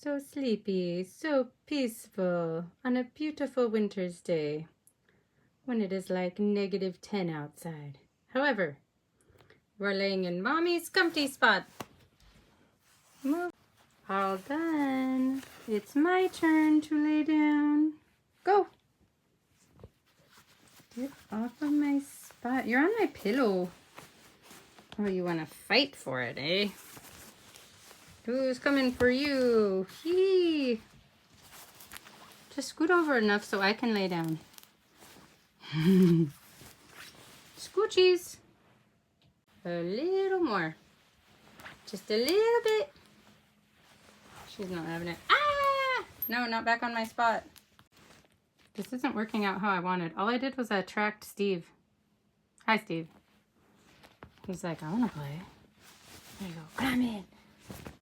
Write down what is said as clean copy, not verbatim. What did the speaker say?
So sleepy, so peaceful on a beautiful winter's day when it is like -10 outside. However, we're laying in Mommy's comfy spot. Move. All done. It's my turn to lay down. Go. Get off of my spot. You're on my pillow. Oh, you want to fight for it, eh? Who's coming for you? Hee. Just scoot over enough so I can lay down. Scoochies. A little more. Just a little bit. She's not having it. Ah! No, not back on my spot. This isn't working out how I wanted. All I did was attract Steve. Hi, Steve. He's like, I want to play. There you go. Come in.